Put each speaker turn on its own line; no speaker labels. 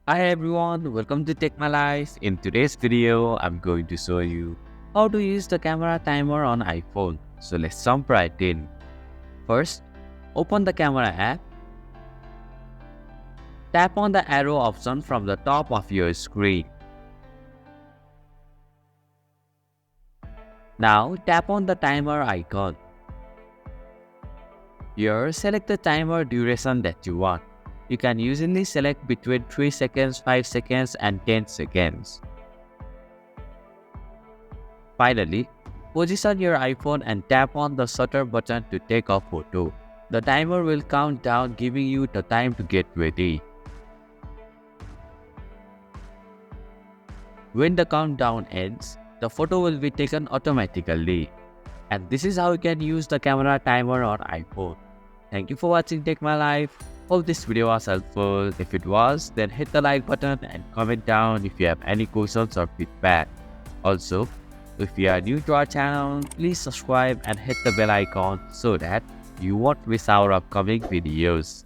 Hi everyone, welcome to Take My Life. In today's video, I'm going to show you how to use the camera timer on iPhone. So let's jump right in. First, open the camera app. Tap on the arrow option from the top of your screen. Now tap on the timer icon. Here, select the timer duration that you want. You can usually select between 3 seconds, 5 seconds and 10 seconds. Finally, position your iPhone and tap on the shutter button to take a photo. The timer will count down, giving you the time to get ready. When the countdown ends, the photo will be taken automatically. And this is how you can use the camera timer on iPhone. Thank you for watching Take My Life. Hope this video was helpful. If it was, then hit the like button and comment down if you have any questions or feedback. Also, if you are new to our channel, please subscribe and hit the bell icon so that you won't miss our upcoming videos.